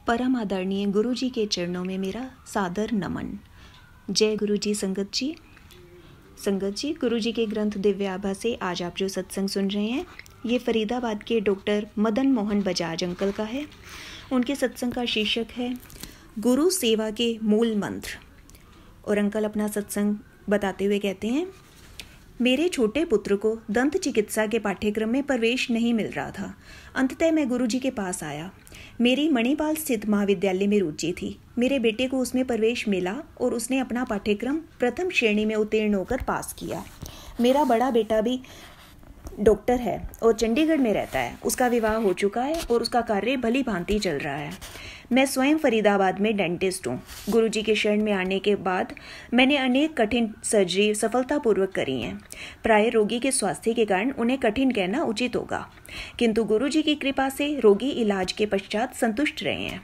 परम आदरणीय गुरु जी के चरणों में मेरा सादर नमन। जय गुरु जी। संगत जी गुरु जी के ग्रंथ दिव्य आभा से आज आप जो सत्संग सुन रहे हैं ये फरीदाबाद के डॉक्टर मदन मोहन बजाज अंकल का है। उनके सत्संग का शीर्षक है गुरु सेवा के मूल मंत्र। और अंकल अपना सत्संग बताते हुए कहते हैं, मेरे छोटे पुत्र को दंत चिकित्सा के पाठ्यक्रम में प्रवेश नहीं मिल रहा था। अंततः मैं गुरुजी के पास आया। मेरी मणिपाल स्थित महाविद्यालय में रुचि थी। मेरे बेटे को उसमें प्रवेश मिला और उसने अपना पाठ्यक्रम प्रथम श्रेणी में उत्तीर्ण होकर पास किया। मेरा बड़ा बेटा भी डॉक्टर है और चंडीगढ़ में रहता है। उसका विवाह हो चुका है और उसका कार्य भली भांति चल रहा है। मैं स्वयं फरीदाबाद में डेंटिस्ट हूँ। गुरुजी के शरण में आने के बाद मैंने अनेक कठिन सर्जरी सफलतापूर्वक करी हैं। प्राय रोगी के स्वास्थ्य के कारण उन्हें कठिन कहना उचित होगा, किंतु गुरुजी की कृपा से रोगी इलाज के पश्चात संतुष्ट रहे हैं।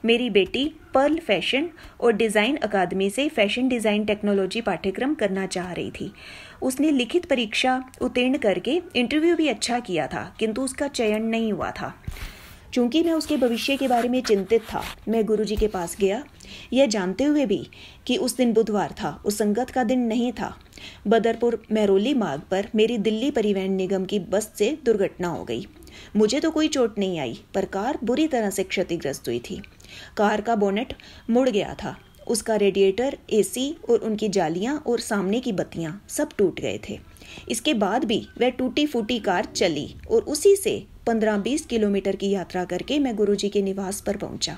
मेरी बेटी पर्ल फैशन और डिज़ाइन अकादमी से फैशन डिज़ाइन टेक्नोलॉजी पाठ्यक्रम करना चाह रही थी। उसने लिखित परीक्षा उत्तीर्ण करके इंटरव्यू भी अच्छा किया था, किंतु उसका चयन नहीं हुआ था। चूंकि मैं उसके भविष्य के बारे में चिंतित था, मैं गुरुजी के पास गया, यह जानते हुए भी कि उस दिन बुधवार था, उस संगत का दिन नहीं था। बदरपुर महरौली मार्ग पर मेरी दिल्ली परिवहन निगम की बस से दुर्घटना हो गई। मुझे तो कोई चोट नहीं आई, पर कार बुरी तरह से क्षतिग्रस्त हुई थी। कार का बोनेट मुड़ गया था, उसका रेडिएटर, एसी और उनकी जालियां और सामने की बत्तियां सब टूट गए थे। इसके बाद भी वह टूटी फूटी कार चली और उसी से 15-20 किलोमीटर की यात्रा करके मैं गुरुजी के निवास पर पहुंचा।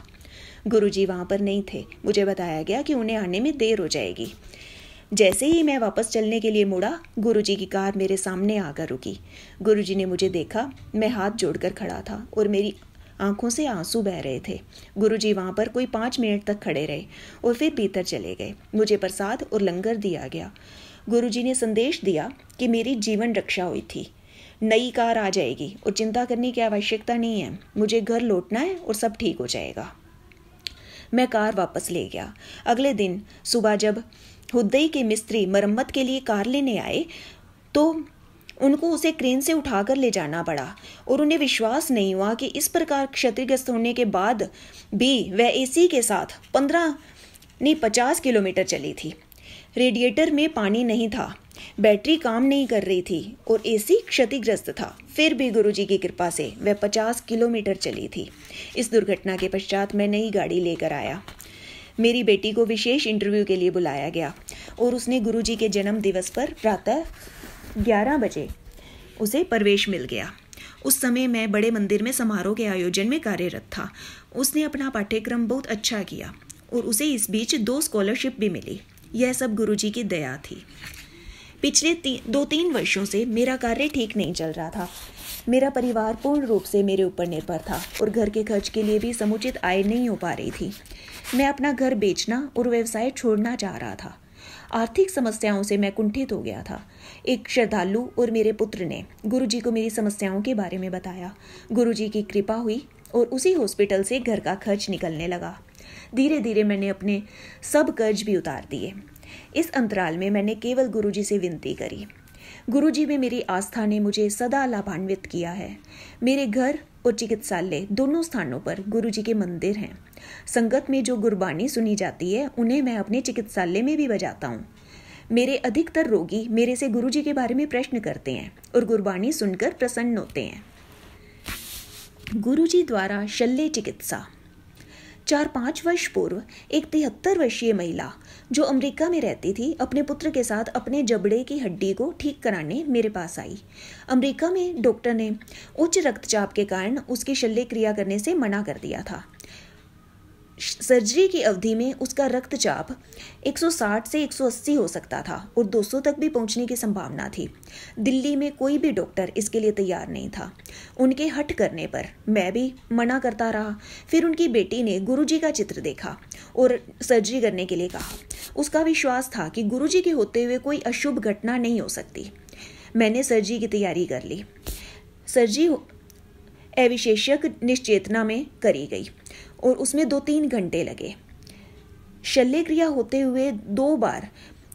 गुरुजी वहां पर नहीं थे। मुझे बताया गया कि उन्हें आने में देर हो जाएगी। जैसे ही मैं वापस चलने के लिए मुड़ा, गुरुजी की कार मेरे सामने आकर रुकी। गुरुजी ने मुझे देखा। मैं हाथ जोड़कर खड़ा था और मेरी आंखों से आंसू बह रहे थे। गुरुजी वहां पर कोई 5 मिनट तक खड़े रहे और फिर भीतर चले गए। मुझे प्रसाद और लंगर दिया गया। गुरुजी ने संदेश दिया कि मेरी जीवन रक्षा हुई थी। नई कार आ जाएगी और चिंता करने की आवश्यकता नहीं है। मुझे घर लौटना है और सब ठीक हो जाएगा। मैं कार वापस ले गया। अगले दिन सुबह जब हुद्दई के मिस्त्री मरम्मत के लिए कार लेने आए तो उनको उसे क्रेन से उठाकर ले जाना पड़ा और उन्हें विश्वास नहीं हुआ कि इस प्रकार क्षतिग्रस्त होने के बाद भी वह एसी के साथ 50 किलोमीटर चली थी। रेडिएटर में पानी नहीं था, बैटरी काम नहीं कर रही थी और एसी क्षतिग्रस्त था। फिर भी गुरुजी की कृपा से वह 50 किलोमीटर चली थी। इस दुर्घटना के पश्चात मैं नई गाड़ी लेकर आया। मेरी बेटी को विशेष इंटरव्यू के लिए बुलाया गया और उसने गुरुजी के जन्म दिवस पर प्रातः 11 बजे उसे प्रवेश मिल गया। उस समय मैं बड़े मंदिर में समारोह के आयोजन में कार्यरत था। उसने अपना पाठ्यक्रम बहुत अच्छा किया और उसे इस बीच 2 स्कॉलरशिप भी मिली। यह सब गुरुजी की दया थी। पिछले 2-3 वर्षों से मेरा कार्य ठीक नहीं चल रहा था। मेरा परिवार पूर्ण रूप से मेरे ऊपर निर्भर था और घर के खर्च के लिए भी समुचित आय नहीं हो पा रही थी। मैं अपना घर बेचना और व्यवसाय छोड़ना चाह रहा था। आर्थिक समस्याओं से मैं कुंठित हो गया था। एक श्रद्धालु और मेरे पुत्र ने गुरुजी को मेरी समस्याओं के बारे में बताया। गुरुजी की कृपा हुई और उसी हॉस्पिटल से घर का खर्च निकलने लगा। धीरे धीरे मैंने अपने सब कर्ज भी उतार दिए। इस अंतराल में मैंने केवल गुरुजी से विनती करी। गुरुजी में मेरी आस्था ने मुझे सदा लाभान्वित किया है। मेरे घर और चिकित्सालय दोनों स्थानों पर गुरुजी के मंदिर हैं। संगत में जो गुरबानी सुनी जाती है उन्हें मैं अपने चिकित्सालय में भी बजाता हूँ। मेरे अधिकतर रोगी मेरे से गुरुजी के बारे में प्रश्न करते हैं और गुरबानी सुनकर प्रसन्न होते हैं। गुरुजी द्वारा शल्य चिकित्सा। 4-5 वर्ष पूर्व एक 73 वर्षीय महिला जो अमेरिका में रहती थी अपने पुत्र के साथ अपने जबड़े की हड्डी को ठीक कराने मेरे पास आई। अमेरिका में डॉक्टर ने उच्च रक्तचाप के कारण उसकी शल्य क्रिया करने से मना कर दिया था। सर्जरी की अवधि में उसका रक्तचाप 160 से 180 हो सकता था और 200 तक भी पहुंचने की संभावना थी। दिल्ली में कोई भी डॉक्टर इसके लिए तैयार नहीं था। उनके हट करने पर मैं भी मना करता रहा। फिर उनकी बेटी ने गुरुजी का चित्र देखा और सर्जरी करने के लिए कहा। उसका विश्वास था कि गुरुजी के होते हुए कोई अशुभ घटना नहीं हो सकती। मैंने सर्जरी की तैयारी कर ली। सर्जरी अविशेषज्ञ निश्चेतना में करी गई और उसमें 2-3 घंटे लगे। शल्य क्रिया होते हुए 2 बार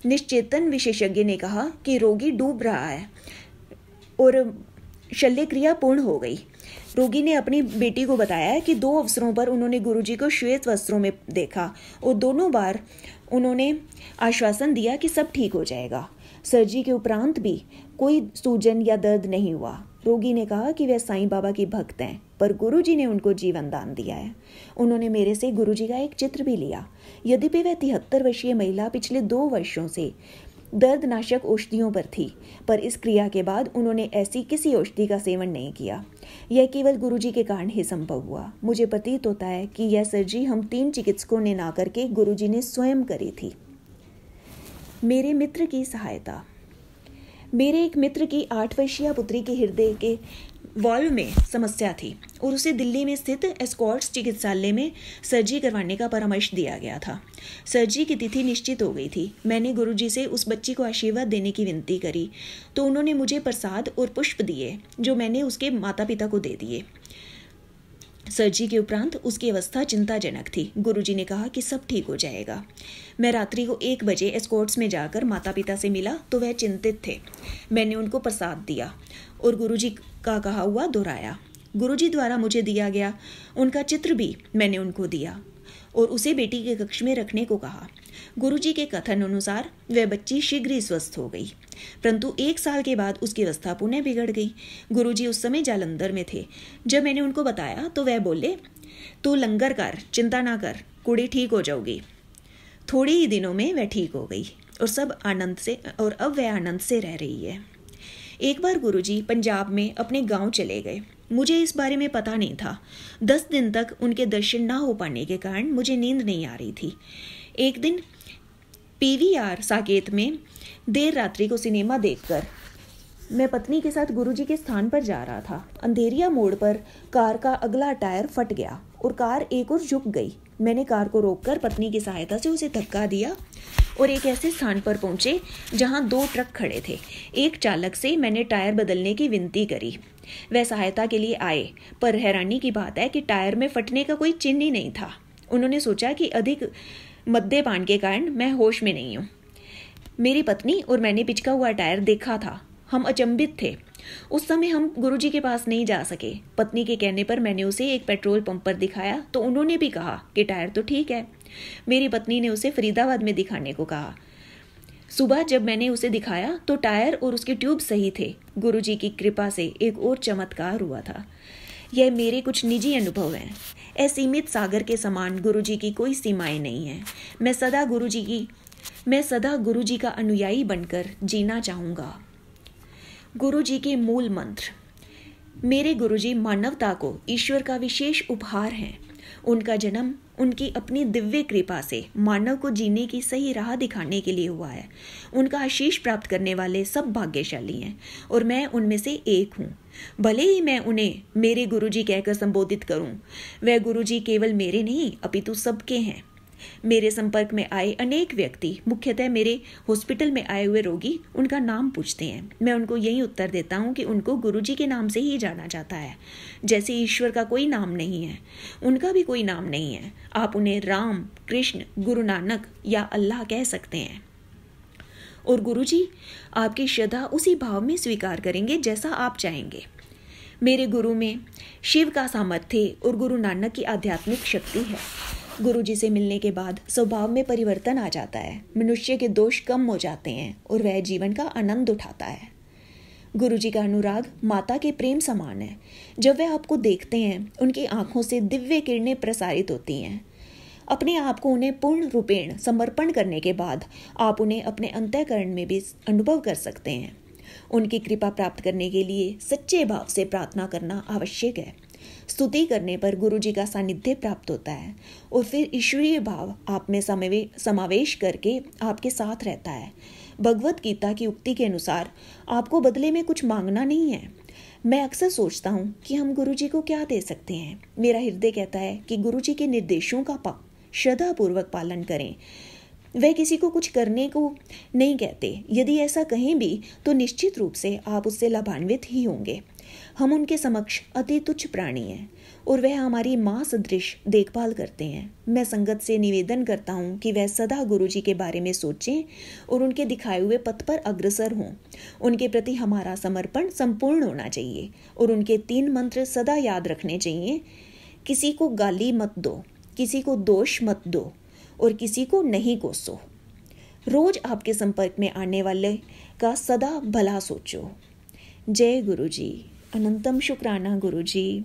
निश्चेतन विशेषज्ञ ने कहा कि रोगी डूब रहा है और शल्य क्रिया पूर्ण हो गई। रोगी ने अपनी बेटी को बताया कि 2 अवसरों पर उन्होंने गुरुजी को श्वेत वस्त्रों में देखा और दोनों बार उन्होंने आश्वासन दिया कि सब ठीक हो जाएगा। सर्जरी के उपरांत भी कोई सूजन या दर्द नहीं हुआ। रोगी ने कहा कि वह साईं बाबा की भक्त हैं, पर गुरुजी ने उनको जीवन दान दिया है। उन्होंने मेरे से गुरुजी का एक चित्र भी लिया। यद्यपि वह 73 वर्षीय महिला पिछले 2 वर्षों से दर्दनाशक औषधियों पर थी, पर इस क्रिया के बाद उन्होंने ऐसी किसी औषधि का सेवन नहीं किया। यह केवल गुरुजी के कारण ही संभव हुआ। मुझे प्रतीत होता है कि यह सर्जरी हम 3 चिकित्सकों ने ना करके गुरुजी ने स्वयं करी थी। मेरे मित्र की सहायता। मेरे एक मित्र की 8 वर्षीय पुत्री के हृदय के वाल्व में समस्या थी और उसे दिल्ली में स्थित एस्कॉर्ट्स चिकित्सालय में सर्जरी करवाने का परामर्श दिया गया था। सर्जरी की तिथि निश्चित हो गई थी। मैंने गुरुजी से उस बच्ची को आशीर्वाद देने की विनती करी तो उन्होंने मुझे प्रसाद और पुष्प दिए, जो मैंने उसके माता पिता को दे दिए। सर्जरी के उपरांत उसकी अवस्था चिंताजनक थी। गुरुजी ने कहा कि सब ठीक हो जाएगा। मैं रात्रि को 1 बजे एस्कॉर्ट्स में जाकर माता पिता से मिला तो वह चिंतित थे। मैंने उनको प्रसाद दिया और गुरुजी का कहा हुआ दोहराया। गुरुजी द्वारा मुझे दिया गया उनका चित्र भी मैंने उनको दिया और उसे बेटी के कक्ष में रखने को कहा। गुरुजी के कथन अनुसार वह बच्ची शीघ्र ही स्वस्थ हो गई, परंतु 1 साल के बाद उसकी अवस्था पुनः बिगड़ गई। गुरुजी उस समय जालंधर में थे। जब मैंने उनको बताया तो वह बोले, तू लंगर कर, चिंता ना कर, कुड़ी ठीक हो जाओगी। थोड़े ही दिनों में वह ठीक हो गई और अब वह आनंद से रह रही है। एक बार गुरुजी पंजाब में अपने गांव चले गए। मुझे इस बारे में पता नहीं था। 10 दिन तक उनके दर्शन ना हो पाने के कारण मुझे नींद नहीं आ रही थी। एक दिन PVR साकेत में देर रात्रि को सिनेमा देखकर मैं पत्नी के साथ गुरुजी के स्थान पर जा रहा था। अंधेरिया मोड़ पर कार का अगला टायर फट गया और कार एक ओर झुक गई। मैंने कार को रोककर पत्नी की सहायता से उसे धक्का दिया और एक ऐसे स्थान पर पहुंचे जहां 2 ट्रक खड़े थे। एक चालक से मैंने टायर बदलने की विनती करी। वह सहायता के लिए आए, पर हैरानी की बात है कि टायर में फटने का कोई चिन्ह ही नहीं था। उन्होंने सोचा कि अधिक मद्यपान के कारण मैं होश में नहीं हूँ। मेरी पत्नी और मैंने पिचका हुआ टायर देखा था। हम अचंभित थे। उस समय हम गुरुजी के पास नहीं जा सके। पत्नी के कहने पर मैंने उसे एक पेट्रोल पंप पर दिखाया तो उन्होंने भी कहा कि टायर तो ठीक है। मेरी पत्नी ने उसे फरीदाबाद में दिखाने को कहा। सुबह जब मैंने उसे दिखाया तो टायर और उसके ट्यूब सही थे। गुरुजी की कृपा से एक और चमत्कार हुआ था। यह मेरे कुछ निजी अनुभव हैं। असीमित सागर के समान गुरुजी की कोई सीमाएं नहीं हैं। मैं सदा गुरुजी का अनुयायी बनकर जीना चाहूँगा। गुरुजी के मूल मंत्र। मेरे गुरुजी मानवता को ईश्वर का विशेष उपहार हैं। उनका जन्म उनकी अपनी दिव्य कृपा से मानव को जीने की सही राह दिखाने के लिए हुआ है। उनका आशीष प्राप्त करने वाले सब भाग्यशाली हैं और मैं उनमें से एक हूँ। भले ही मैं उन्हें मेरे गुरुजी कहकर संबोधित करूँ, वह गुरुजी केवल मेरे नहीं अपितु सबके हैं। मेरे संपर्क में आए अनेक व्यक्ति, मुख्यतः मेरे हॉस्पिटल में आए हुए रोगी, उनका नाम पूछते हैं। मैं उनको यही उत्तर देता हूँ कि उनको गुरुजी के नाम से ही जाना जाता है। जैसे ईश्वर का कोई नाम नहीं है, उनका भी कोई नाम नहीं है। आप उन्हें राम, कृष्ण, गुरु नानक या अल्लाह कह सकते हैं और गुरुजी आपकी श्रद्धा उसी भाव में स्वीकार करेंगे जैसा आप चाहेंगे। मेरे गुरु में शिव का सामर्थ्य और गुरु नानक की आध्यात्मिक शक्ति है। गुरुजी से मिलने के बाद स्वभाव में परिवर्तन आ जाता है। मनुष्य के दोष कम हो जाते हैं और वह जीवन का आनंद उठाता है। गुरुजी का अनुराग माता के प्रेम समान है। जब वह आपको देखते हैं, उनकी आंखों से दिव्य किरणें प्रसारित होती हैं। अपने आप को उन्हें पूर्ण रूपेण समर्पण करने के बाद आप उन्हें अपने अंतःकरण में भी अनुभव कर सकते हैं। उनकी कृपा प्राप्त करने के लिए सच्चे भाव से प्रार्थना करना आवश्यक है। स्तुति करने पर गुरुजी का सानिध्य प्राप्त होता है और फिर ईश्वरीय भाव आप में समावेश करके आपके साथ रहता है। भगवत गीता की उक्ति के अनुसार आपको बदले में कुछ मांगना नहीं है। मैं अक्सर सोचता हूँ कि हम गुरुजी को क्या दे सकते हैं। मेरा हृदय कहता है कि गुरुजी के निर्देशों का श्रद्धापूर्वक पालन करें। वह किसी को कुछ करने को नहीं कहते। यदि ऐसा कहें भी तो निश्चित रूप से आप उससे लाभान्वित ही होंगे। हम उनके समक्ष अति तुच्छ प्राणी हैं। और वह हमारी माँ सदृश देखभाल करते हैं। मैं संगत से निवेदन करता हूँ कि वह सदा गुरु जी के बारे में सोचें और उनके दिखाए हुए पथ पर अग्रसर हों। उनके प्रति हमारा समर्पण संपूर्ण होना चाहिए और उनके 3 मंत्र सदा याद रखने चाहिए। किसी को गाली मत दो, किसी को दोष मत दो और किसी को नहीं कोसो। रोज आपके संपर्क में आने वाले का सदा भला सोचो। जय गुरु जी। अनंतम शुक्राना गुरु जी।